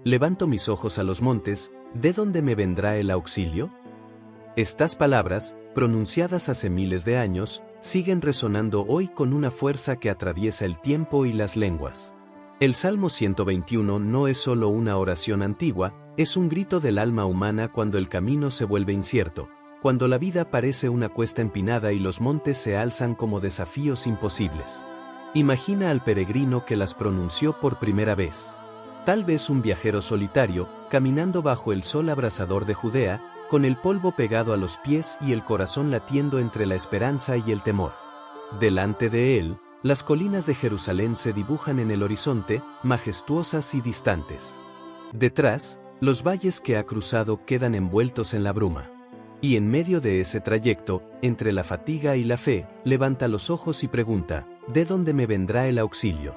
Levanto mis ojos a los montes, ¿de dónde me vendrá el auxilio? Estas palabras, pronunciadas hace miles de años, siguen resonando hoy con una fuerza que atraviesa el tiempo y las lenguas. El Salmo 121 no es solo una oración antigua, es un grito del alma humana cuando el camino se vuelve incierto, cuando la vida parece una cuesta empinada y los montes se alzan como desafíos imposibles. Imagina al peregrino que las pronunció por primera vez. Tal vez un viajero solitario, caminando bajo el sol abrasador de Judea, con el polvo pegado a los pies y el corazón latiendo entre la esperanza y el temor. Delante de él, las colinas de Jerusalén se dibujan en el horizonte, majestuosas y distantes. Detrás, los valles que ha cruzado quedan envueltos en la bruma. Y en medio de ese trayecto, entre la fatiga y la fe, levanta los ojos y pregunta, ¿de dónde me vendrá el auxilio?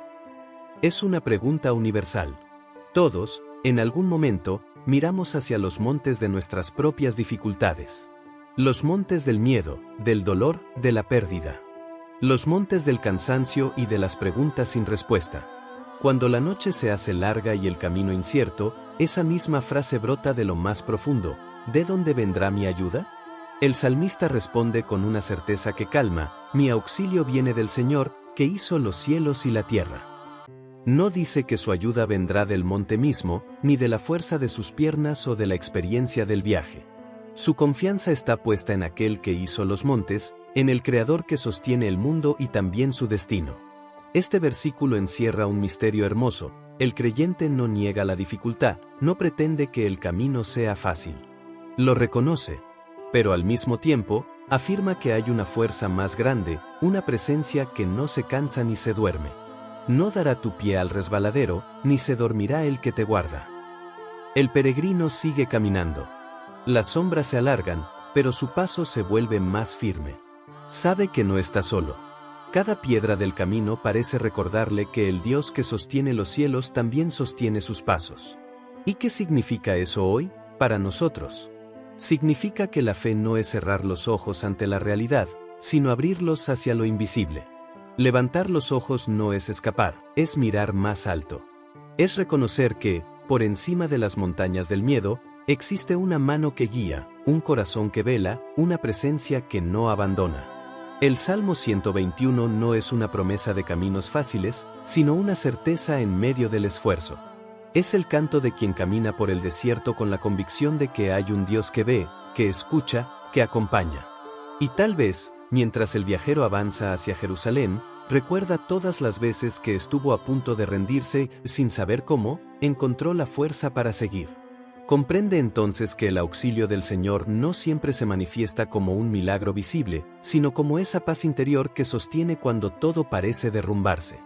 Es una pregunta universal. Todos, en algún momento, miramos hacia los montes de nuestras propias dificultades. Los montes del miedo, del dolor, de la pérdida. Los montes del cansancio y de las preguntas sin respuesta. Cuando la noche se hace larga y el camino incierto, esa misma frase brota de lo más profundo, ¿de dónde vendrá mi ayuda? El salmista responde con una certeza que calma, mi auxilio viene del Señor, que hizo los cielos y la tierra. No dice que su ayuda vendrá del monte mismo, ni de la fuerza de sus piernas o de la experiencia del viaje. Su confianza está puesta en aquel que hizo los montes, en el Creador que sostiene el mundo y también su destino. Este versículo encierra un misterio hermoso, el creyente no niega la dificultad, no pretende que el camino sea fácil. Lo reconoce, pero al mismo tiempo, afirma que hay una fuerza más grande, una presencia que no se cansa ni se duerme. No dará tu pie al resbaladero, ni se dormirá el que te guarda. El peregrino sigue caminando. Las sombras se alargan, pero su paso se vuelve más firme. Sabe que no está solo. Cada piedra del camino parece recordarle que el Dios que sostiene los cielos también sostiene sus pasos. ¿Y qué significa eso hoy, para nosotros? Significa que la fe no es cerrar los ojos ante la realidad, sino abrirlos hacia lo invisible. Levantar los ojos no es escapar, es mirar más alto. Es reconocer que, por encima de las montañas del miedo, existe una mano que guía, un corazón que vela, una presencia que no abandona. El Salmo 121 no es una promesa de caminos fáciles, sino una certeza en medio del esfuerzo. Es el canto de quien camina por el desierto con la convicción de que hay un Dios que ve, que escucha, que acompaña. Y tal vez, mientras el viajero avanza hacia Jerusalén, recuerda todas las veces que estuvo a punto de rendirse, sin saber cómo, encontró la fuerza para seguir. Comprende entonces que el auxilio del Señor no siempre se manifiesta como un milagro visible, sino como esa paz interior que sostiene cuando todo parece derrumbarse.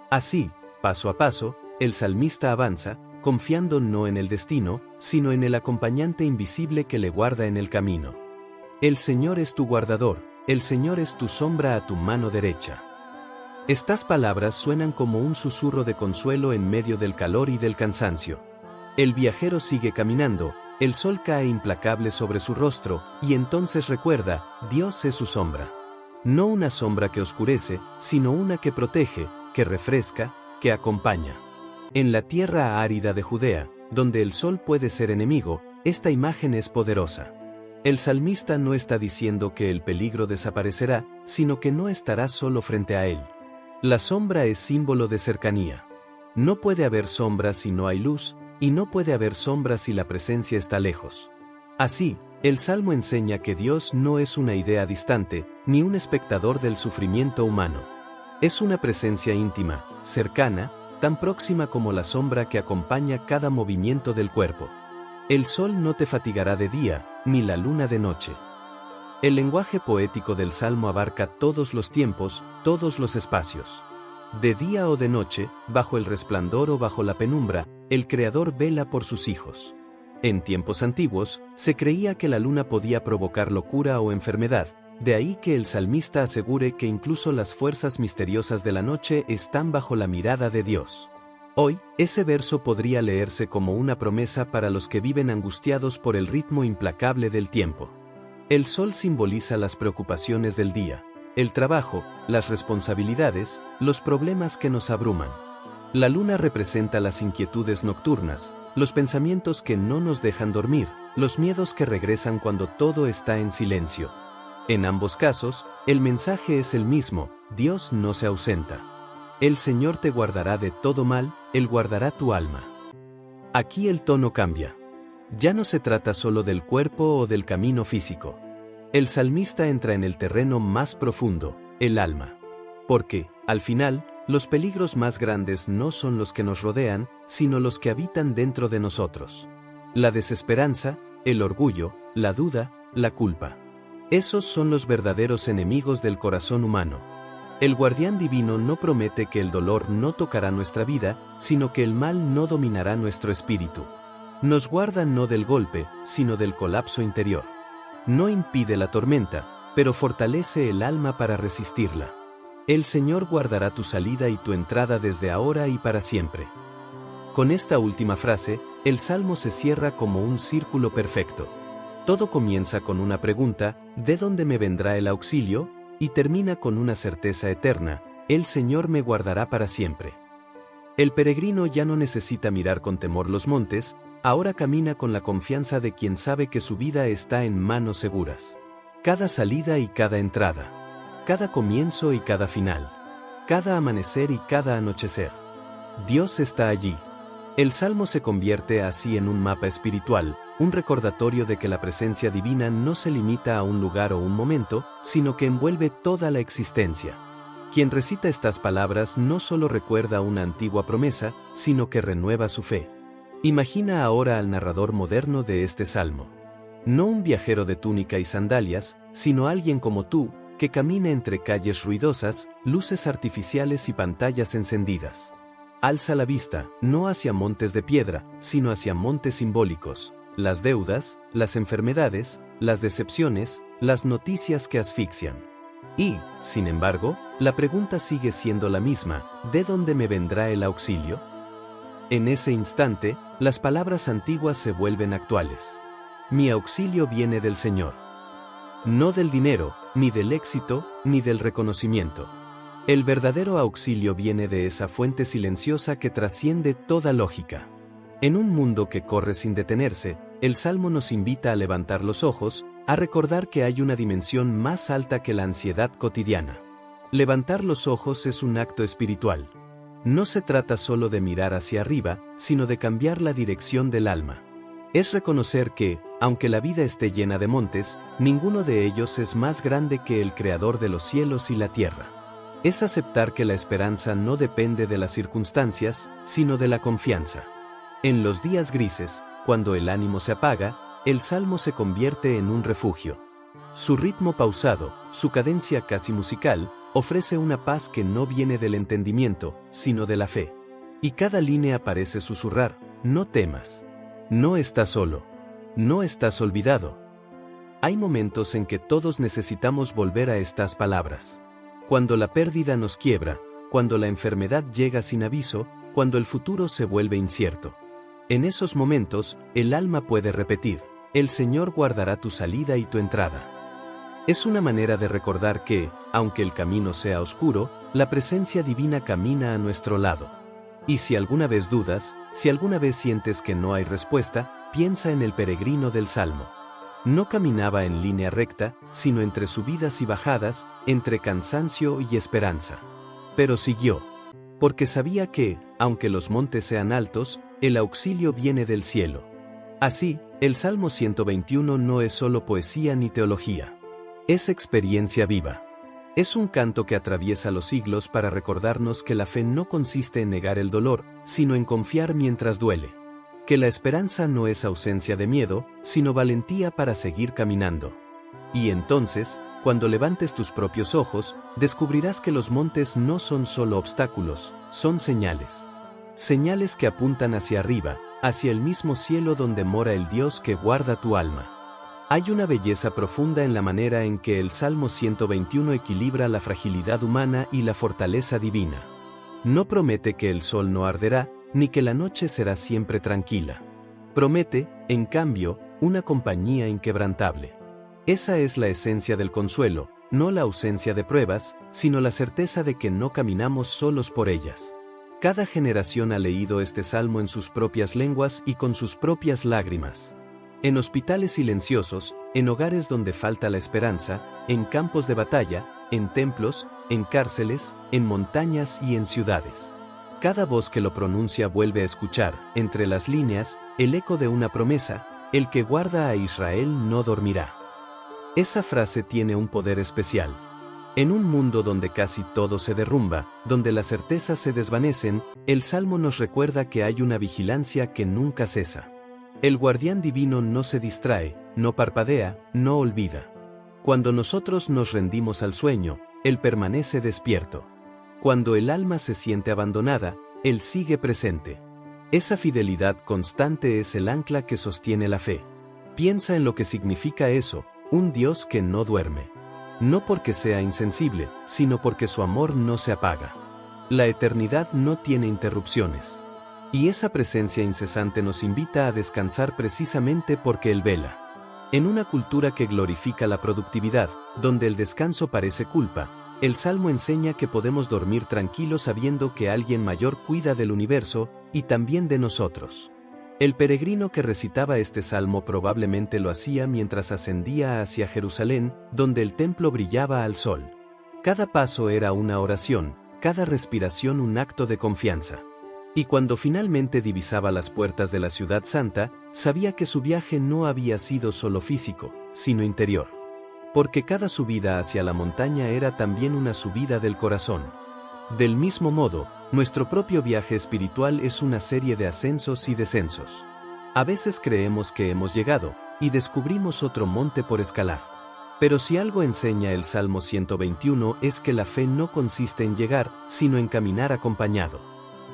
Así, paso a paso, el salmista avanza, confiando no en el destino, sino en el acompañante invisible que le guarda en el camino. El Señor es tu guardador, el Señor es tu sombra a tu mano derecha. Estas palabras suenan como un susurro de consuelo en medio del calor y del cansancio. El viajero sigue caminando, el sol cae implacable sobre su rostro, y entonces recuerda, Dios es su sombra. No una sombra que oscurece, sino una que protege, que refresca, que acompaña. En la tierra árida de Judea, donde el sol puede ser enemigo, esta imagen es poderosa. El salmista no está diciendo que el peligro desaparecerá, sino que no estará solo frente a él. La sombra es símbolo de cercanía. No puede haber sombra si no hay luz, y no puede haber sombra si la presencia está lejos. Así, el Salmo enseña que Dios no es una idea distante, ni un espectador del sufrimiento humano. Es una presencia íntima, cercana, tan próxima como la sombra que acompaña cada movimiento del cuerpo. El sol no te fatigará de día, ni la luna de noche. El lenguaje poético del Salmo abarca todos los tiempos, todos los espacios. De día o de noche, bajo el resplandor o bajo la penumbra, el Creador vela por sus hijos. En tiempos antiguos, se creía que la luna podía provocar locura o enfermedad, de ahí que el salmista asegure que incluso las fuerzas misteriosas de la noche están bajo la mirada de Dios. Hoy, ese verso podría leerse como una promesa para los que viven angustiados por el ritmo implacable del tiempo. El sol simboliza las preocupaciones del día, el trabajo, las responsabilidades, los problemas que nos abruman. La luna representa las inquietudes nocturnas, los pensamientos que no nos dejan dormir, los miedos que regresan cuando todo está en silencio. En ambos casos, el mensaje es el mismo: Dios no se ausenta. El Señor te guardará de todo mal, Él guardará tu alma. Aquí el tono cambia. Ya no se trata solo del cuerpo o del camino físico. El salmista entra en el terreno más profundo, el alma. Porque, al final, los peligros más grandes no son los que nos rodean, sino los que habitan dentro de nosotros. La desesperanza, el orgullo, la duda, la culpa. Esos son los verdaderos enemigos del corazón humano. El guardián divino no promete que el dolor no tocará nuestra vida, sino que el mal no dominará nuestro espíritu. Nos guarda no del golpe, sino del colapso interior. No impide la tormenta, pero fortalece el alma para resistirla. El Señor guardará tu salida y tu entrada desde ahora y para siempre. Con esta última frase, el salmo se cierra como un círculo perfecto. Todo comienza con una pregunta: ¿de dónde me vendrá el auxilio? Y termina con una certeza eterna: el Señor me guardará para siempre. El peregrino ya no necesita mirar con temor los montes, ahora camina con la confianza de quien sabe que su vida está en manos seguras. Cada salida y cada entrada, cada comienzo y cada final, cada amanecer y cada anochecer. Dios está allí. El salmo se convierte así en un mapa espiritual, un recordatorio de que la presencia divina no se limita a un lugar o un momento, sino que envuelve toda la existencia. Quien recita estas palabras no solo recuerda una antigua promesa, sino que renueva su fe. Imagina ahora al narrador moderno de este salmo. No un viajero de túnica y sandalias, sino alguien como tú, que camina entre calles ruidosas, luces artificiales y pantallas encendidas. Alza la vista, no hacia montes de piedra, sino hacia montes simbólicos: las deudas, las enfermedades, las decepciones, las noticias que asfixian. Y, sin embargo, la pregunta sigue siendo la misma: ¿de dónde me vendrá el auxilio? En ese instante, las palabras antiguas se vuelven actuales. Mi auxilio viene del Señor. No del dinero, ni del éxito, ni del reconocimiento. El verdadero auxilio viene de esa fuente silenciosa que trasciende toda lógica. En un mundo que corre sin detenerse, el Salmo nos invita a levantar los ojos, a recordar que hay una dimensión más alta que la ansiedad cotidiana. Levantar los ojos es un acto espiritual. No se trata solo de mirar hacia arriba, sino de cambiar la dirección del alma. Es reconocer que, aunque la vida esté llena de montes, ninguno de ellos es más grande que el Creador de los cielos y la tierra. Es aceptar que la esperanza no depende de las circunstancias, sino de la confianza. En los días grises, cuando el ánimo se apaga, el salmo se convierte en un refugio. Su ritmo pausado, su cadencia casi musical, ofrece una paz que no viene del entendimiento, sino de la fe. Y cada línea parece susurrar: no temas. No estás solo. No estás olvidado. Hay momentos en que todos necesitamos volver a estas palabras. Cuando la pérdida nos quiebra, cuando la enfermedad llega sin aviso, cuando el futuro se vuelve incierto. En esos momentos, el alma puede repetir: el Señor guardará tu salida y tu entrada. Es una manera de recordar que, aunque el camino sea oscuro, la presencia divina camina a nuestro lado. Y si alguna vez dudas, si alguna vez sientes que no hay respuesta, piensa en el peregrino del Salmo. No caminaba en línea recta, sino entre subidas y bajadas, entre cansancio y esperanza. Pero siguió. Porque sabía que, aunque los montes sean altos, el auxilio viene del cielo. Así, el Salmo 121 no es solo poesía ni teología. Es experiencia viva. Es un canto que atraviesa los siglos para recordarnos que la fe no consiste en negar el dolor, sino en confiar mientras duele. Que la esperanza no es ausencia de miedo, sino valentía para seguir caminando. Y entonces, cuando levantes tus propios ojos, descubrirás que los montes no son solo obstáculos, son señales. Señales que apuntan hacia arriba, hacia el mismo cielo donde mora el Dios que guarda tu alma. Hay una belleza profunda en la manera en que el Salmo 121 equilibra la fragilidad humana y la fortaleza divina. No promete que el sol no arderá, ni que la noche será siempre tranquila. Promete, en cambio, una compañía inquebrantable. Esa es la esencia del consuelo, no la ausencia de pruebas, sino la certeza de que no caminamos solos por ellas. Cada generación ha leído este salmo en sus propias lenguas y con sus propias lágrimas. En hospitales silenciosos, en hogares donde falta la esperanza, en campos de batalla, en templos, en cárceles, en montañas y en ciudades. Cada voz que lo pronuncia vuelve a escuchar, entre las líneas, el eco de una promesa: el que guarda a Israel no dormirá. Esa frase tiene un poder especial. En un mundo donde casi todo se derrumba, donde las certezas se desvanecen, el Salmo nos recuerda que hay una vigilancia que nunca cesa. El guardián divino no se distrae, no parpadea, no olvida. Cuando nosotros nos rendimos al sueño, Él permanece despierto. Cuando el alma se siente abandonada, Él sigue presente. Esa fidelidad constante es el ancla que sostiene la fe. Piensa en lo que significa eso: un Dios que no duerme. No porque sea insensible, sino porque su amor no se apaga. La eternidad no tiene interrupciones. Y esa presencia incesante nos invita a descansar precisamente porque Él vela. En una cultura que glorifica la productividad, donde el descanso parece culpa, el Salmo enseña que podemos dormir tranquilos sabiendo que alguien mayor cuida del universo, y también de nosotros. El peregrino que recitaba este salmo probablemente lo hacía mientras ascendía hacia Jerusalén, donde el templo brillaba al sol. Cada paso era una oración, cada respiración un acto de confianza. Y cuando finalmente divisaba las puertas de la ciudad santa, sabía que su viaje no había sido solo físico, sino interior. Porque cada subida hacia la montaña era también una subida del corazón. Del mismo modo, nuestro propio viaje espiritual es una serie de ascensos y descensos. A veces creemos que hemos llegado, y descubrimos otro monte por escalar. Pero si algo enseña el Salmo 121 es que la fe no consiste en llegar, sino en caminar acompañado.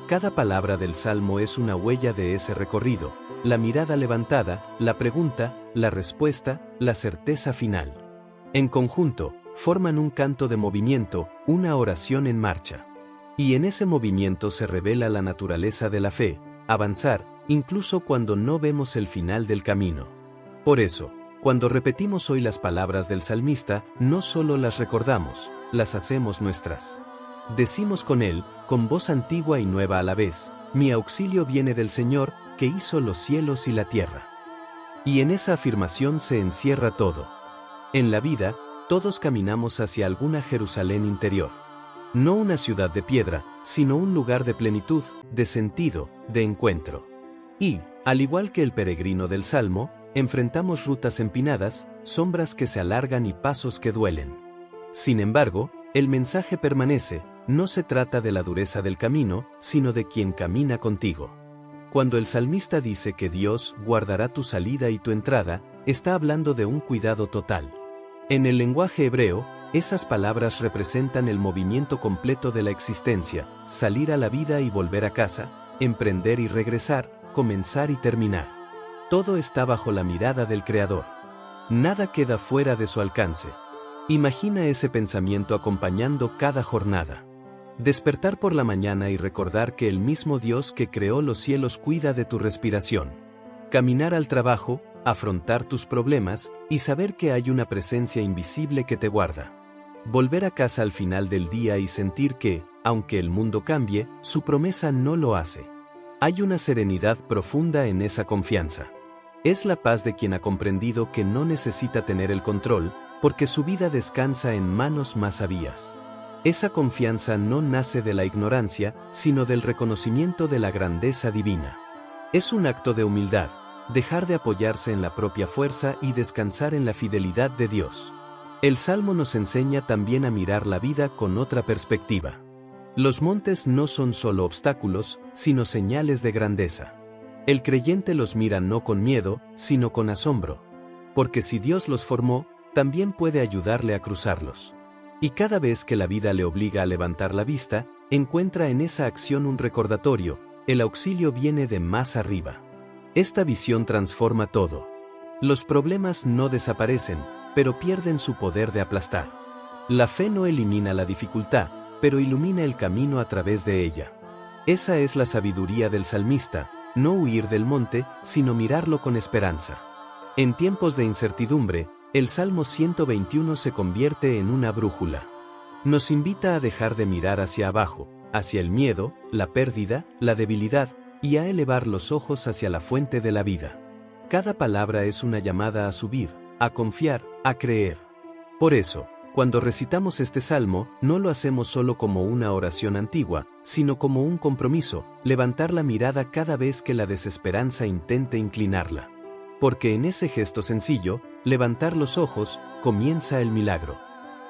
Cada palabra del Salmo es una huella de ese recorrido: la mirada levantada, la pregunta, la respuesta, la certeza final. En conjunto, forman un canto de movimiento, una oración en marcha. Y en ese movimiento se revela la naturaleza de la fe: avanzar, incluso cuando no vemos el final del camino. Por eso, cuando repetimos hoy las palabras del salmista, no solo las recordamos, las hacemos nuestras. Decimos con él, con voz antigua y nueva a la vez: mi auxilio viene del Señor, que hizo los cielos y la tierra. Y en esa afirmación se encierra todo. En la vida, todos caminamos hacia alguna Jerusalén interior. No una ciudad de piedra, sino un lugar de plenitud, de sentido, de encuentro. Y, al igual que el peregrino del Salmo, enfrentamos rutas empinadas, sombras que se alargan y pasos que duelen. Sin embargo, el mensaje permanece: no se trata de la dureza del camino, sino de quien camina contigo. Cuando el salmista dice que Dios guardará tu salida y tu entrada, está hablando de un cuidado total. En el lenguaje hebreo, esas palabras representan el movimiento completo de la existencia: salir a la vida y volver a casa, emprender y regresar, comenzar y terminar. Todo está bajo la mirada del Creador. Nada queda fuera de su alcance. Imagina ese pensamiento acompañando cada jornada. Despertar por la mañana y recordar que el mismo Dios que creó los cielos cuida de tu respiración. Caminar al trabajo, afrontar tus problemas, y saber que hay una presencia invisible que te guarda. Volver a casa al final del día y sentir que, aunque el mundo cambie, su promesa no lo hace. Hay una serenidad profunda en esa confianza. Es la paz de quien ha comprendido que no necesita tener el control, porque su vida descansa en manos más sabias. Esa confianza no nace de la ignorancia, sino del reconocimiento de la grandeza divina. Es un acto de humildad, dejar de apoyarse en la propia fuerza y descansar en la fidelidad de Dios. El Salmo nos enseña también a mirar la vida con otra perspectiva. Los montes no son solo obstáculos, sino señales de grandeza. El creyente los mira no con miedo, sino con asombro. Porque si Dios los formó, también puede ayudarle a cruzarlos. Y cada vez que la vida le obliga a levantar la vista, encuentra en esa acción un recordatorio: el auxilio viene de más arriba. Esta visión transforma todo. Los problemas no desaparecen, pero pierden su poder de aplastar. La fe no elimina la dificultad, pero ilumina el camino a través de ella. Esa es la sabiduría del salmista: no huir del monte, sino mirarlo con esperanza. En tiempos de incertidumbre, el Salmo 121 se convierte en una brújula. Nos invita a dejar de mirar hacia abajo, hacia el miedo, la pérdida, la debilidad, y a elevar los ojos hacia la fuente de la vida. Cada palabra es una llamada a subir, a confiar, a creer. Por eso, cuando recitamos este salmo, no lo hacemos solo como una oración antigua, sino como un compromiso, levantar la mirada cada vez que la desesperanza intente inclinarla. Porque en ese gesto sencillo, levantar los ojos, comienza el milagro.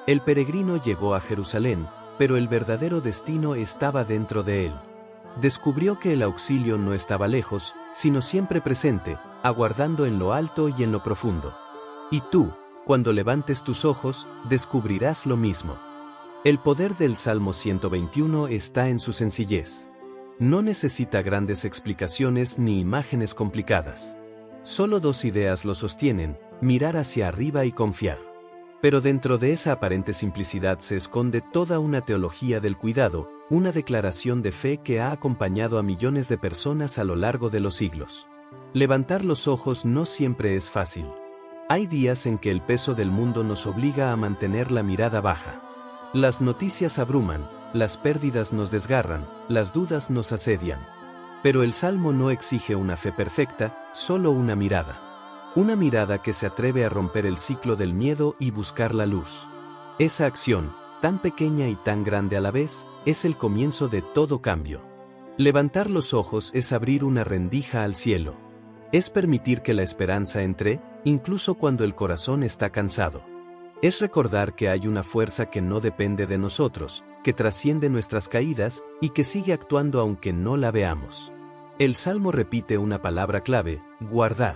El peregrino llegó a Jerusalén, pero el verdadero destino estaba dentro de él. Descubrió que el auxilio no estaba lejos, sino siempre presente, aguardando en lo alto y en lo profundo. Y tú, cuando levantes tus ojos, descubrirás lo mismo. El poder del Salmo 121 está en su sencillez. No necesita grandes explicaciones ni imágenes complicadas. Solo dos ideas lo sostienen: mirar hacia arriba y confiar. Pero dentro de esa aparente simplicidad se esconde toda una teología del cuidado, una declaración de fe que ha acompañado a millones de personas a lo largo de los siglos. Levantar los ojos no siempre es fácil. Hay días en que el peso del mundo nos obliga a mantener la mirada baja. Las noticias abruman, las pérdidas nos desgarran, las dudas nos asedian. Pero el Salmo no exige una fe perfecta, solo una mirada. Una mirada que se atreve a romper el ciclo del miedo y buscar la luz. Esa acción, tan pequeña y tan grande a la vez, es el comienzo de todo cambio. Levantar los ojos es abrir una rendija al cielo. Es permitir que la esperanza entre, incluso cuando el corazón está cansado. Es recordar que hay una fuerza que no depende de nosotros, que trasciende nuestras caídas y que sigue actuando aunque no la veamos. El Salmo repite una palabra clave: guardar.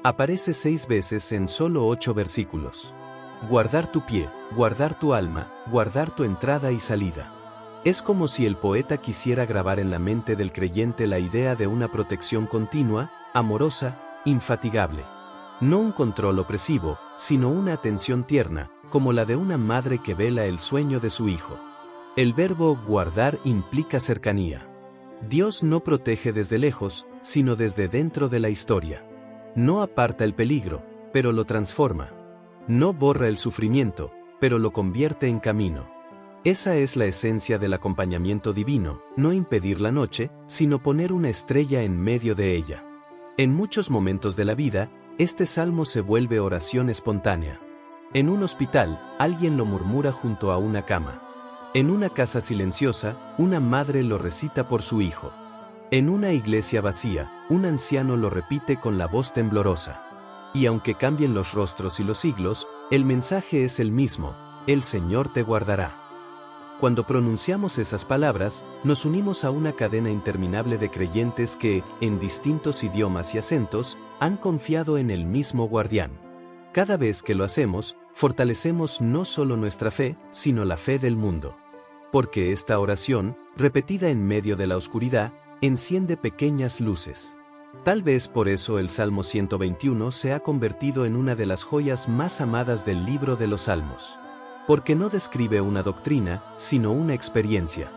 Aparece 6 veces en solo 8 versículos. Guardar tu pie, guardar tu alma, guardar tu entrada y salida. Es como si el poeta quisiera grabar en la mente del creyente la idea de una protección continua, amorosa, infatigable. No un control opresivo, sino una atención tierna, como la de una madre que vela el sueño de su hijo. El verbo guardar implica cercanía. Dios no protege desde lejos, sino desde dentro de la historia. No aparta el peligro, pero lo transforma. No borra el sufrimiento, pero lo convierte en camino. Esa es la esencia del acompañamiento divino, no impedir la noche, sino poner una estrella en medio de ella. En muchos momentos de la vida, este salmo se vuelve oración espontánea. En un hospital, alguien lo murmura junto a una cama. En una casa silenciosa, una madre lo recita por su hijo. En una iglesia vacía, un anciano lo repite con la voz temblorosa. Y aunque cambien los rostros y los siglos, el mensaje es el mismo: el Señor te guardará. Cuando pronunciamos esas palabras, nos unimos a una cadena interminable de creyentes que, en distintos idiomas y acentos, han confiado en el mismo guardián. Cada vez que lo hacemos, fortalecemos no solo nuestra fe, sino la fe del mundo. Porque esta oración, repetida en medio de la oscuridad, enciende pequeñas luces. Tal vez por eso el Salmo 121 se ha convertido en una de las joyas más amadas del libro de los Salmos. Porque no describe una doctrina, sino una experiencia.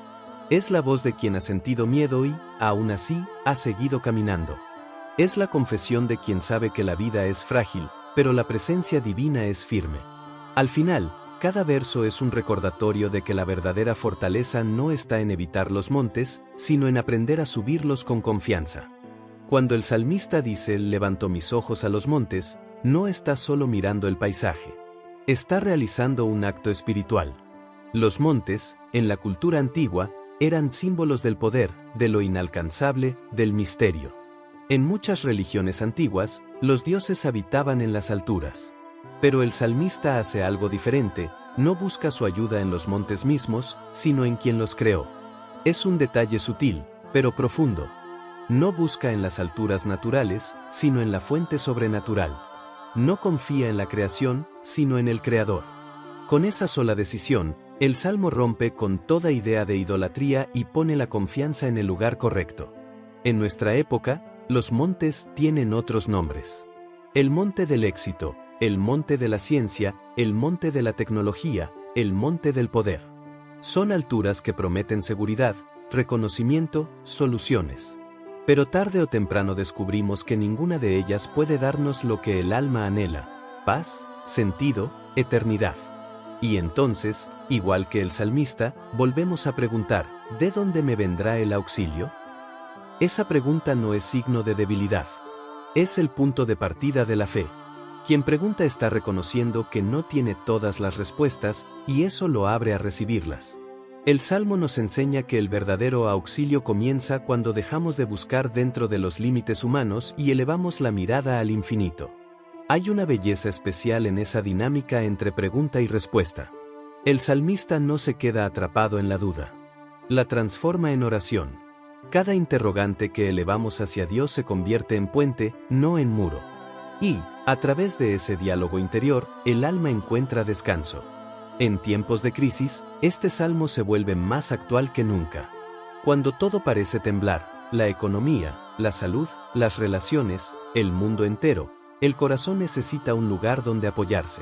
Es la voz de quien ha sentido miedo y, aún así, ha seguido caminando. Es la confesión de quien sabe que la vida es frágil, pero la presencia divina es firme. Al final, cada verso es un recordatorio de que la verdadera fortaleza no está en evitar los montes, sino en aprender a subirlos con confianza. Cuando el salmista dice «levanto mis ojos a los montes», no está solo mirando el paisaje. Está realizando un acto espiritual. Los montes, en la cultura antigua, eran símbolos del poder, de lo inalcanzable, del misterio. En muchas religiones antiguas, los dioses habitaban en las alturas. Pero el salmista hace algo diferente: no busca su ayuda en los montes mismos, sino en quien los creó. Es un detalle sutil, pero profundo. No busca en las alturas naturales, sino en la fuente sobrenatural. No confía en la creación, sino en el Creador. Con esa sola decisión, el Salmo rompe con toda idea de idolatría y pone la confianza en el lugar correcto. En nuestra época, los montes tienen otros nombres. El monte del éxito, el monte de la ciencia, el monte de la tecnología, el monte del poder. Son alturas que prometen seguridad, reconocimiento, soluciones. Pero tarde o temprano descubrimos que ninguna de ellas puede darnos lo que el alma anhela: paz, sentido, eternidad. Y entonces, igual que el salmista, volvemos a preguntar: ¿de dónde me vendrá el auxilio? Esa pregunta no es signo de debilidad. Es el punto de partida de la fe. Quien pregunta está reconociendo que no tiene todas las respuestas, y eso lo abre a recibirlas. El Salmo nos enseña que el verdadero auxilio comienza cuando dejamos de buscar dentro de los límites humanos y elevamos la mirada al infinito. Hay una belleza especial en esa dinámica entre pregunta y respuesta. El salmista no se queda atrapado en la duda. La transforma en oración. Cada interrogante que elevamos hacia Dios se convierte en puente, no en muro. Y, a través de ese diálogo interior, el alma encuentra descanso. En tiempos de crisis, este salmo se vuelve más actual que nunca. Cuando todo parece temblar, la economía, la salud, las relaciones, el mundo entero, el corazón necesita un lugar donde apoyarse.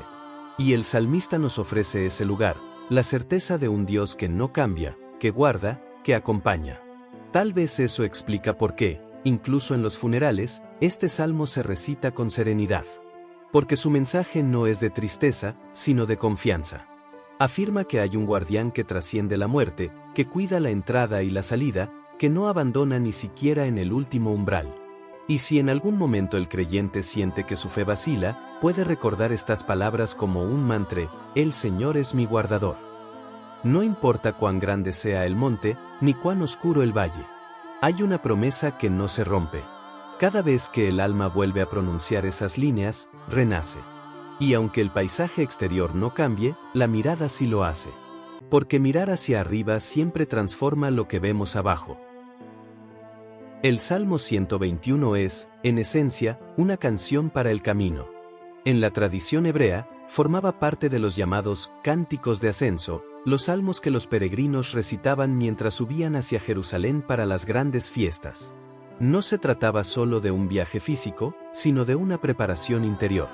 Y el salmista nos ofrece ese lugar, la certeza de un Dios que no cambia, que guarda, que acompaña. Tal vez eso explica por qué, incluso en los funerales, este salmo se recita con serenidad. Porque su mensaje no es de tristeza, sino de confianza. Afirma que hay un guardián que trasciende la muerte, que cuida la entrada y la salida, que no abandona ni siquiera en el último umbral. Y si en algún momento el creyente siente que su fe vacila, puede recordar estas palabras como un mantra: el Señor es mi guardador. No importa cuán grande sea el monte, ni cuán oscuro el valle. Hay una promesa que no se rompe. Cada vez que el alma vuelve a pronunciar esas líneas, renace. Y aunque el paisaje exterior no cambie, la mirada sí lo hace. Porque mirar hacia arriba siempre transforma lo que vemos abajo. El Salmo 121 es, en esencia, una canción para el camino. En la tradición hebrea, formaba parte de los llamados cánticos de ascenso, los salmos que los peregrinos recitaban mientras subían hacia Jerusalén para las grandes fiestas. No se trataba solo de un viaje físico, sino de una preparación interior.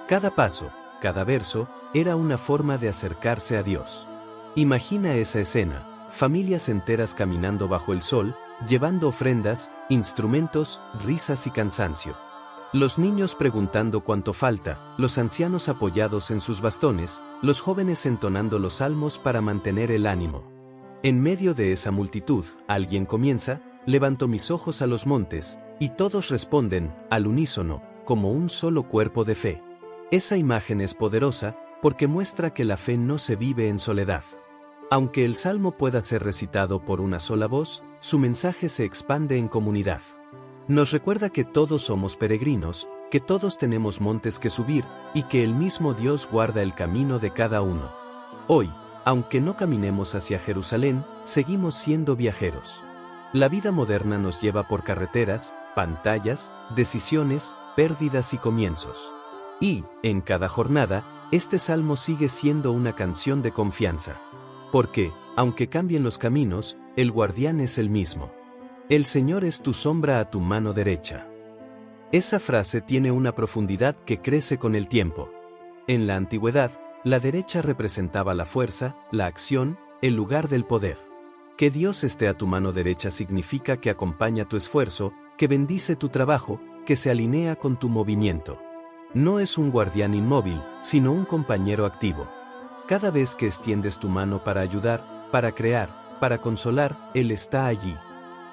Cada paso, cada verso, era una forma de acercarse a Dios. Imagina esa escena, familias enteras caminando bajo el sol, llevando ofrendas, instrumentos, risas y cansancio. Los niños preguntando cuánto falta, los ancianos apoyados en sus bastones, los jóvenes entonando los salmos para mantener el ánimo. En medio de esa multitud, alguien comienza: levanto mis ojos a los montes, y todos responden, al unísono, como un solo cuerpo de fe. Esa imagen es poderosa, porque muestra que la fe no se vive en soledad. Aunque el salmo pueda ser recitado por una sola voz, su mensaje se expande en comunidad. Nos recuerda que todos somos peregrinos, que todos tenemos montes que subir, y que el mismo Dios guarda el camino de cada uno. Hoy, aunque no caminemos hacia Jerusalén, seguimos siendo viajeros. La vida moderna nos lleva por carreteras, pantallas, decisiones, pérdidas y comienzos. Y, en cada jornada, este salmo sigue siendo una canción de confianza. Porque, aunque cambien los caminos, el guardián es el mismo. El Señor es tu sombra a tu mano derecha. Esa frase tiene una profundidad que crece con el tiempo. En la antigüedad, la derecha representaba la fuerza, la acción, el lugar del poder. Que Dios esté a tu mano derecha significa que acompaña tu esfuerzo, que bendice tu trabajo, que se alinea con tu movimiento. No es un guardián inmóvil, sino un compañero activo. Cada vez que extiendes tu mano para ayudar, para crear, para consolar, Él está allí.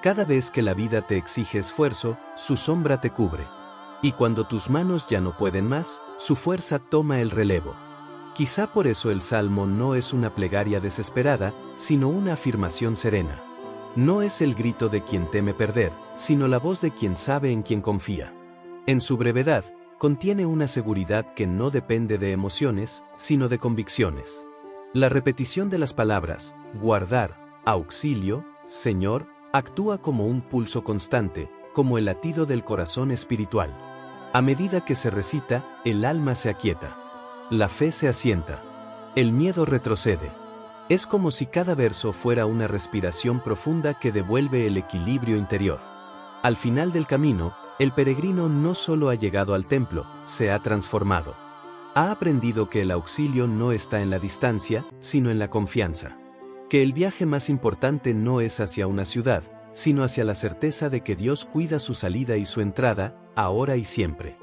Cada vez que la vida te exige esfuerzo, su sombra te cubre. Y cuando tus manos ya no pueden más, su fuerza toma el relevo. Quizá por eso el Salmo no es una plegaria desesperada, sino una afirmación serena. No es el grito de quien teme perder, sino la voz de quien sabe en quien confía. En su brevedad, contiene una seguridad que no depende de emociones, sino de convicciones. La repetición de las palabras, guardar, auxilio, Señor, actúa como un pulso constante, como el latido del corazón espiritual. A medida que se recita, el alma se aquieta. La fe se asienta. El miedo retrocede. Es como si cada verso fuera una respiración profunda que devuelve el equilibrio interior. Al final del camino, el peregrino no solo ha llegado al templo, se ha transformado. Ha aprendido que el auxilio no está en la distancia, sino en la confianza. Que el viaje más importante no es hacia una ciudad, sino hacia la certeza de que Dios cuida su salida y su entrada, ahora y siempre.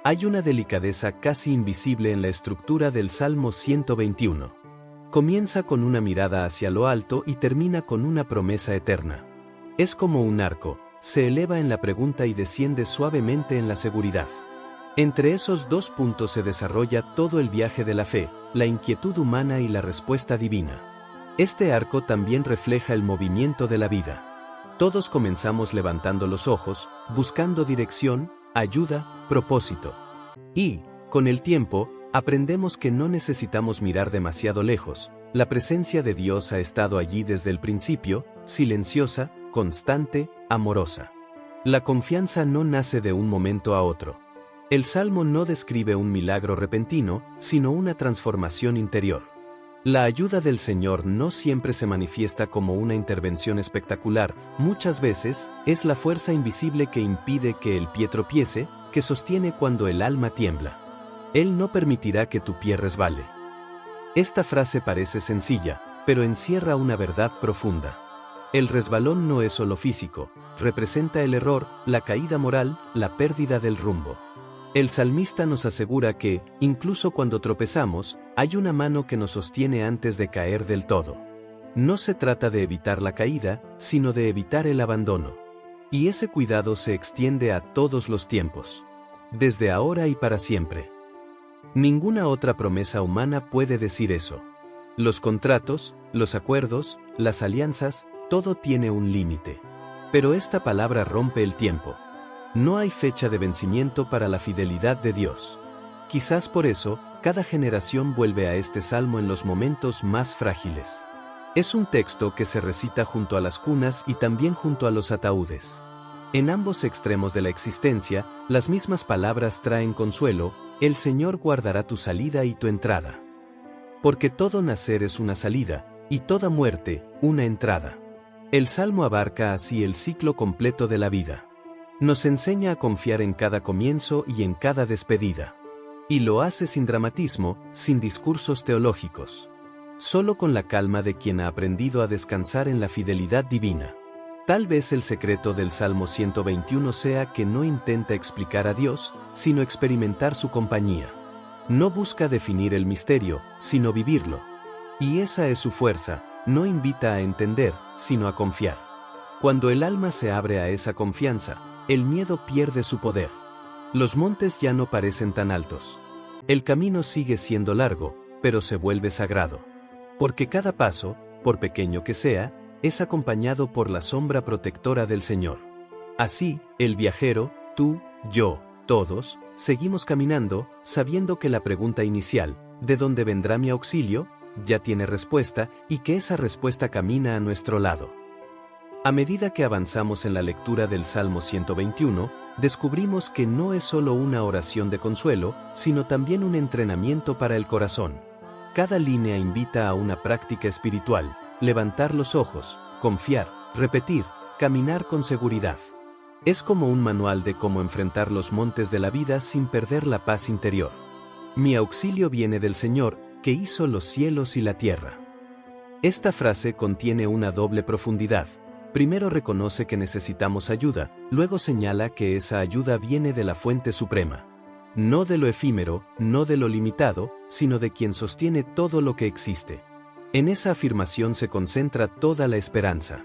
Hay una delicadeza casi invisible en la estructura del Salmo 121. Comienza con una mirada hacia lo alto y termina con una promesa eterna. Es como un arco, se eleva en la pregunta y desciende suavemente en la seguridad. Entre esos dos puntos se desarrolla todo el viaje de la fe, la inquietud humana y la respuesta divina. Este arco también refleja el movimiento de la vida. Todos comenzamos levantando los ojos, buscando dirección, ayuda, propósito. Y, con el tiempo, aprendemos que no necesitamos mirar demasiado lejos. La presencia de Dios ha estado allí desde el principio, silenciosa, constante, amorosa. La confianza no nace de un momento a otro. El Salmo no describe un milagro repentino, sino una transformación interior. La ayuda del Señor no siempre se manifiesta como una intervención espectacular, muchas veces, es la fuerza invisible que impide que el pie tropiece, que sostiene cuando el alma tiembla. Él no permitirá que tu pie resbale. Esta frase parece sencilla, pero encierra una verdad profunda. El resbalón no es solo físico, representa el error, la caída moral, la pérdida del rumbo. El salmista nos asegura que, incluso cuando tropezamos, hay una mano que nos sostiene antes de caer del todo. No se trata de evitar la caída, sino de evitar el abandono. Y ese cuidado se extiende a todos los tiempos. Desde ahora y para siempre. Ninguna otra promesa humana puede decir eso. Los contratos, los acuerdos, las alianzas, todo tiene un límite. Pero esta palabra rompe el tiempo. No hay fecha de vencimiento para la fidelidad de Dios. Quizás por eso, cada generación vuelve a este salmo en los momentos más frágiles. Es un texto que se recita junto a las cunas y también junto a los ataúdes. En ambos extremos de la existencia, las mismas palabras traen consuelo: el Señor guardará tu salida y tu entrada. Porque todo nacer es una salida, y toda muerte, una entrada. El Salmo abarca así el ciclo completo de la vida. Nos enseña a confiar en cada comienzo y en cada despedida. Y lo hace sin dramatismo, sin discursos teológicos. Solo con la calma de quien ha aprendido a descansar en la fidelidad divina. Tal vez el secreto del Salmo 121 sea que no intenta explicar a Dios, sino experimentar su compañía. No busca definir el misterio, sino vivirlo. Y esa es su fuerza, no invita a entender, sino a confiar. Cuando el alma se abre a esa confianza, el miedo pierde su poder. Los montes ya no parecen tan altos. El camino sigue siendo largo, pero se vuelve sagrado. Porque cada paso, por pequeño que sea, es acompañado por la sombra protectora del Señor. Así, el viajero, tú, yo, todos, seguimos caminando, sabiendo que la pregunta inicial, ¿de dónde vendrá mi auxilio?, ya tiene respuesta, y que esa respuesta camina a nuestro lado. A medida que avanzamos en la lectura del Salmo 121, descubrimos que no es solo una oración de consuelo, sino también un entrenamiento para el corazón. Cada línea invita a una práctica espiritual: levantar los ojos, confiar, repetir, caminar con seguridad. Es como un manual de cómo enfrentar los montes de la vida sin perder la paz interior. Mi auxilio viene del Señor, que hizo los cielos y la tierra. Esta frase contiene una doble profundidad. Primero reconoce que necesitamos ayuda, luego señala que esa ayuda viene de la fuente suprema. No de lo efímero, no de lo limitado, sino de quien sostiene todo lo que existe. En esa afirmación se concentra toda la esperanza.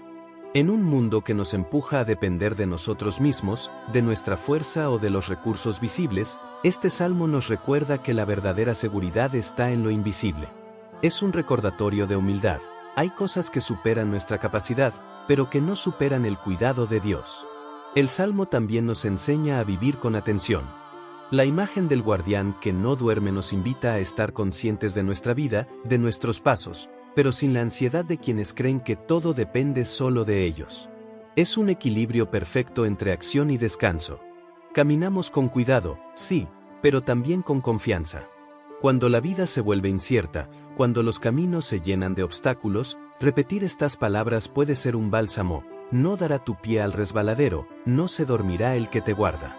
En un mundo que nos empuja a depender de nosotros mismos, de nuestra fuerza o de los recursos visibles, este salmo nos recuerda que la verdadera seguridad está en lo invisible. Es un recordatorio de humildad. Hay cosas que superan nuestra capacidad, pero que no superan el cuidado de Dios. El Salmo también nos enseña a vivir con atención. La imagen del guardián que no duerme nos invita a estar conscientes de nuestra vida, de nuestros pasos, pero sin la ansiedad de quienes creen que todo depende solo de ellos. Es un equilibrio perfecto entre acción y descanso. Caminamos con cuidado, sí, pero también con confianza. Cuando la vida se vuelve incierta, cuando los caminos se llenan de obstáculos, repetir estas palabras puede ser un bálsamo: no dará tu pie al resbaladero, no se dormirá el que te guarda.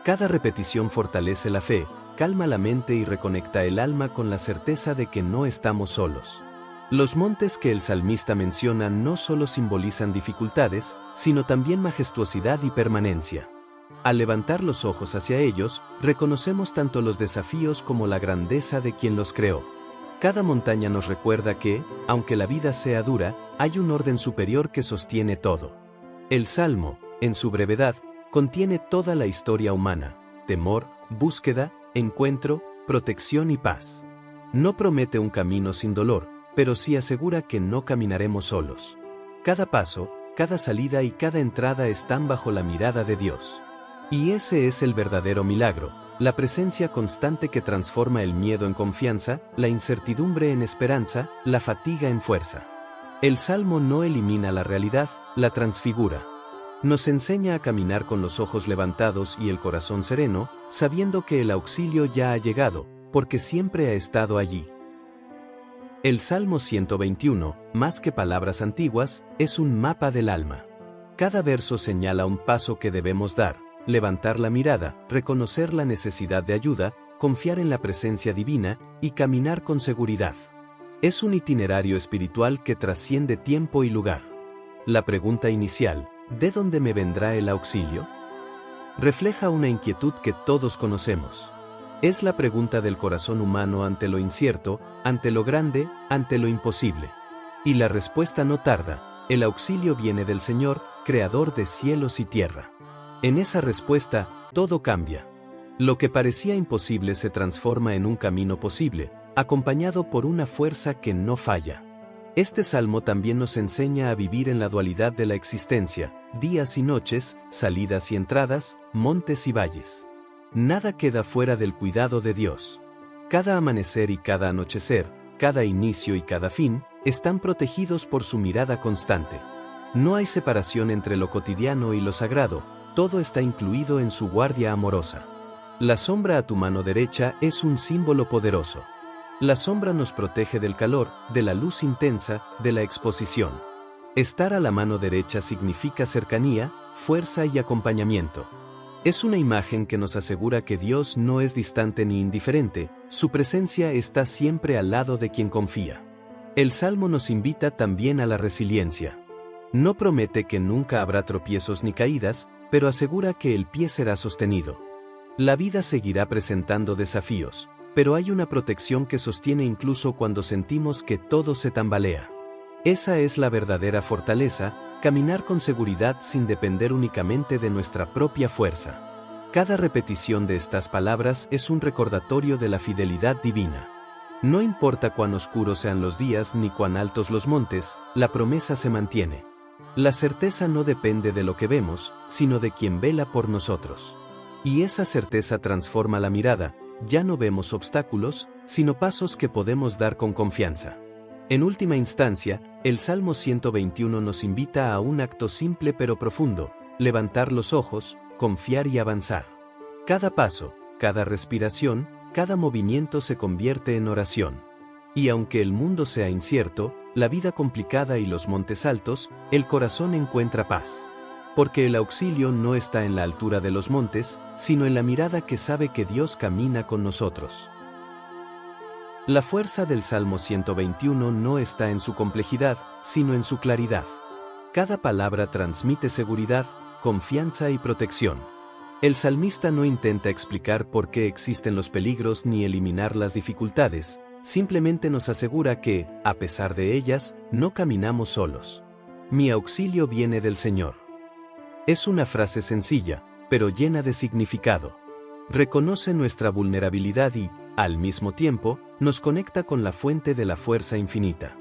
Cada repetición fortalece la fe, calma la mente y reconecta el alma con la certeza de que no estamos solos. Los montes que el salmista menciona no solo simbolizan dificultades, sino también majestuosidad y permanencia. Al levantar los ojos hacia ellos, reconocemos tanto los desafíos como la grandeza de quien los creó. Cada montaña nos recuerda que, aunque la vida sea dura, hay un orden superior que sostiene todo. El Salmo, en su brevedad, contiene toda la historia humana: temor, búsqueda, encuentro, protección y paz. No promete un camino sin dolor, pero sí asegura que no caminaremos solos. Cada paso, cada salida y cada entrada están bajo la mirada de Dios. Y ese es el verdadero milagro, la presencia constante que transforma el miedo en confianza, la incertidumbre en esperanza, la fatiga en fuerza. El Salmo no elimina la realidad, la transfigura. Nos enseña a caminar con los ojos levantados y el corazón sereno, sabiendo que el auxilio ya ha llegado, porque siempre ha estado allí. El Salmo 121, más que palabras antiguas, es un mapa del alma. Cada verso señala un paso que debemos dar: levantar la mirada, reconocer la necesidad de ayuda, confiar en la presencia divina y caminar con seguridad. Es un itinerario espiritual que trasciende tiempo y lugar. La pregunta inicial, ¿de dónde me vendrá el auxilio?, refleja una inquietud que todos conocemos. Es la pregunta del corazón humano ante lo incierto, ante lo grande, ante lo imposible. Y la respuesta no tarda: el auxilio viene del Señor, creador de cielos y tierra. En esa respuesta, todo cambia. Lo que parecía imposible se transforma en un camino posible, acompañado por una fuerza que no falla. Este salmo también nos enseña a vivir en la dualidad de la existencia: días y noches, salidas y entradas, montes y valles. Nada queda fuera del cuidado de Dios. Cada amanecer y cada anochecer, cada inicio y cada fin, están protegidos por su mirada constante. No hay separación entre lo cotidiano y lo sagrado, todo está incluido en su guardia amorosa. La sombra a tu mano derecha es un símbolo poderoso. La sombra nos protege del calor, de la luz intensa, de la exposición. Estar a la mano derecha significa cercanía, fuerza y acompañamiento. Es una imagen que nos asegura que Dios no es distante ni indiferente, su presencia está siempre al lado de quien confía. El Salmo nos invita también a la resiliencia. No promete que nunca habrá tropiezos ni caídas, pero asegura que el pie será sostenido. La vida seguirá presentando desafíos, pero hay una protección que sostiene incluso cuando sentimos que todo se tambalea. Esa es la verdadera fortaleza: caminar con seguridad sin depender únicamente de nuestra propia fuerza. Cada repetición de estas palabras es un recordatorio de la fidelidad divina. No importa cuán oscuros sean los días ni cuán altos los montes, la promesa se mantiene. La certeza no depende de lo que vemos, sino de quien vela por nosotros. Y esa certeza transforma la mirada: ya no vemos obstáculos, sino pasos que podemos dar con confianza. En última instancia, el Salmo 121 nos invita a un acto simple pero profundo: levantar los ojos, confiar y avanzar. Cada paso, cada respiración, cada movimiento se convierte en oración. Y aunque el mundo sea incierto, la vida complicada y los montes altos, el corazón encuentra paz. Porque el auxilio no está en la altura de los montes, sino en la mirada que sabe que Dios camina con nosotros. La fuerza del Salmo 121 no está en su complejidad, sino en su claridad. Cada palabra transmite seguridad, confianza y protección. El salmista no intenta explicar por qué existen los peligros ni eliminar las dificultades, simplemente nos asegura que, a pesar de ellas, no caminamos solos. Mi auxilio viene del Señor. Es una frase sencilla, pero llena de significado. Reconoce nuestra vulnerabilidad y, al mismo tiempo, nos conecta con la fuente de la fuerza infinita.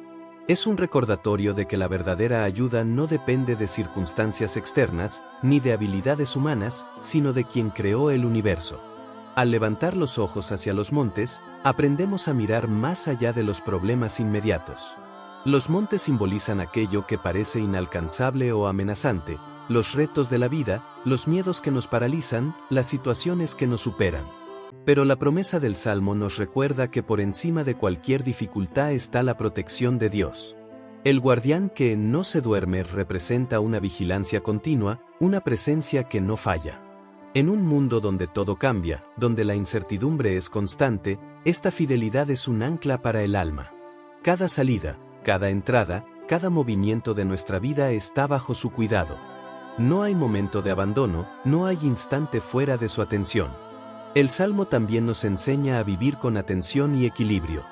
Es un recordatorio de que la verdadera ayuda no depende de circunstancias externas, ni de habilidades humanas, sino de quien creó el universo. Al levantar los ojos hacia los montes, aprendemos a mirar más allá de los problemas inmediatos. Los montes simbolizan aquello que parece inalcanzable o amenazante: los retos de la vida, los miedos que nos paralizan, las situaciones que nos superan. Pero la promesa del Salmo nos recuerda que por encima de cualquier dificultad está la protección de Dios. El guardián que no se duerme representa una vigilancia continua, una presencia que no falla. En un mundo donde todo cambia, donde la incertidumbre es constante, esta fidelidad es un ancla para el alma. Cada salida, cada entrada, cada movimiento de nuestra vida está bajo su cuidado. No hay momento de abandono, no hay instante fuera de su atención. El Salmo también nos enseña a vivir con atención y equilibrio.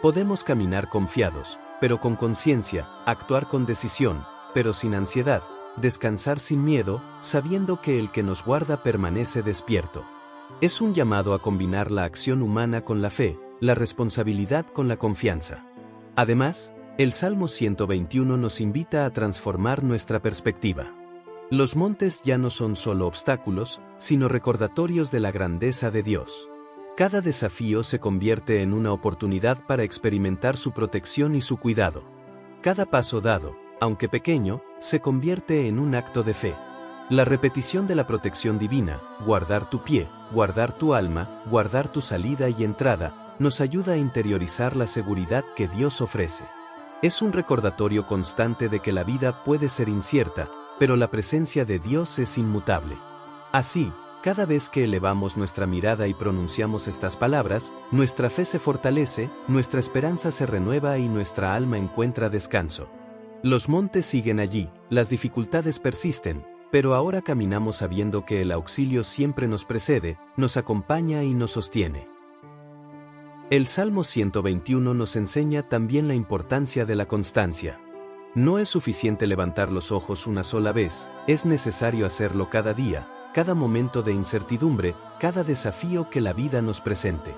Podemos caminar confiados, pero con conciencia, actuar con decisión, pero sin ansiedad, descansar sin miedo, sabiendo que el que nos guarda permanece despierto. Es un llamado a combinar la acción humana con la fe, la responsabilidad con la confianza. Además, el Salmo 121 nos invita a transformar nuestra perspectiva. Los montes ya no son solo obstáculos, sino recordatorios de la grandeza de Dios. Cada desafío se convierte en una oportunidad para experimentar su protección y su cuidado. Cada paso dado, aunque pequeño, se convierte en un acto de fe. La repetición de la protección divina, guardar tu pie, guardar tu alma, guardar tu salida y entrada, nos ayuda a interiorizar la seguridad que Dios ofrece. Es un recordatorio constante de que la vida puede ser incierta, pero la presencia de Dios es inmutable. Así, cada vez que elevamos nuestra mirada y pronunciamos estas palabras, nuestra fe se fortalece, nuestra esperanza se renueva y nuestra alma encuentra descanso. Los montes siguen allí, las dificultades persisten, pero ahora caminamos sabiendo que el auxilio siempre nos precede, nos acompaña y nos sostiene. El Salmo 121 nos enseña también la importancia de la constancia. No es suficiente levantar los ojos una sola vez, es necesario hacerlo cada día, cada momento de incertidumbre, cada desafío que la vida nos presente.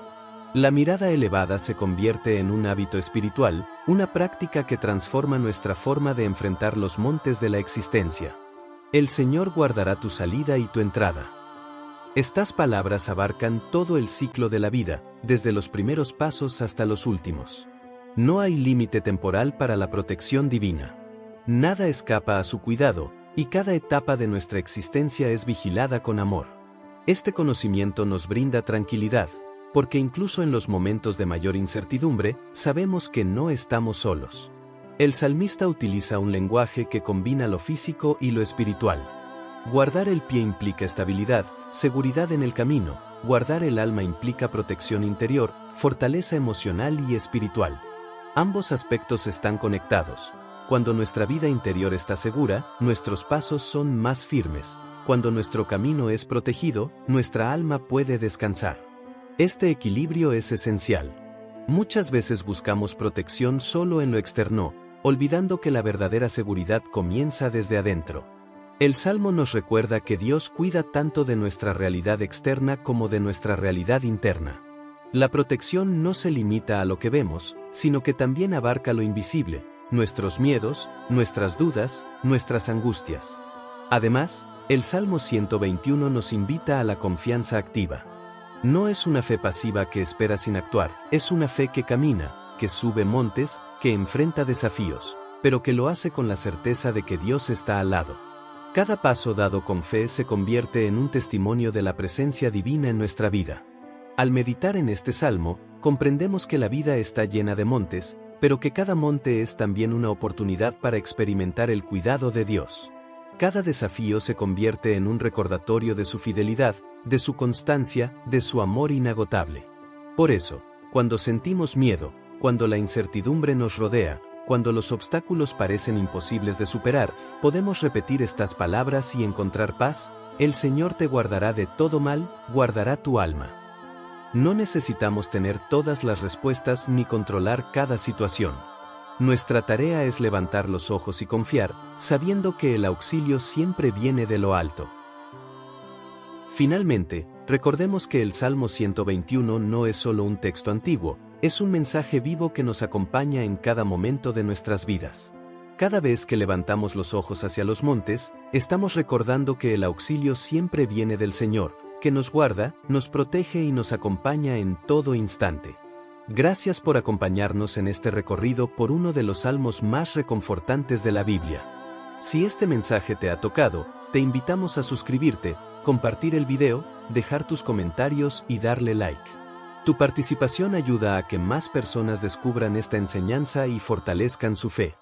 La mirada elevada se convierte en un hábito espiritual, una práctica que transforma nuestra forma de enfrentar los montes de la existencia. El Señor guardará tu salida y tu entrada. Estas palabras abarcan todo el ciclo de la vida, desde los primeros pasos hasta los últimos. No hay límite temporal para la protección divina. Nada escapa a su cuidado, y cada etapa de nuestra existencia es vigilada con amor. Este conocimiento nos brinda tranquilidad, porque incluso en los momentos de mayor incertidumbre, sabemos que no estamos solos. El salmista utiliza un lenguaje que combina lo físico y lo espiritual. Guardar el pie implica estabilidad, seguridad en el camino, guardar el alma implica protección interior, fortaleza emocional y espiritual. Ambos aspectos están conectados. Cuando nuestra vida interior está segura, nuestros pasos son más firmes. Cuando nuestro camino es protegido, nuestra alma puede descansar. Este equilibrio es esencial. Muchas veces buscamos protección solo en lo externo, olvidando que la verdadera seguridad comienza desde adentro. El Salmo nos recuerda que Dios cuida tanto de nuestra realidad externa como de nuestra realidad interna. La protección no se limita a lo que vemos, sino que también abarca lo invisible, nuestros miedos, nuestras dudas, nuestras angustias. Además, el Salmo 121 nos invita a la confianza activa. No es una fe pasiva que espera sin actuar, es una fe que camina, que sube montes, que enfrenta desafíos, pero que lo hace con la certeza de que Dios está al lado. Cada paso dado con fe se convierte en un testimonio de la presencia divina en nuestra vida. Al meditar en este salmo, comprendemos que la vida está llena de montes, pero que cada monte es también una oportunidad para experimentar el cuidado de Dios. Cada desafío se convierte en un recordatorio de su fidelidad, de su constancia, de su amor inagotable. Por eso, cuando sentimos miedo, cuando la incertidumbre nos rodea, cuando los obstáculos parecen imposibles de superar, podemos repetir estas palabras y encontrar paz. El Señor te guardará de todo mal, guardará tu alma. No necesitamos tener todas las respuestas ni controlar cada situación. Nuestra tarea es levantar los ojos y confiar, sabiendo que el auxilio siempre viene de lo alto. Finalmente, recordemos que el Salmo 121 no es solo un texto antiguo, es un mensaje vivo que nos acompaña en cada momento de nuestras vidas. Cada vez que levantamos los ojos hacia los montes, estamos recordando que el auxilio siempre viene del Señor, que nos guarda, nos protege y nos acompaña en todo instante. Gracias por acompañarnos en este recorrido por uno de los salmos más reconfortantes de la Biblia. Si este mensaje te ha tocado, te invitamos a suscribirte, compartir el video, dejar tus comentarios y darle like. Tu participación ayuda a que más personas descubran esta enseñanza y fortalezcan su fe.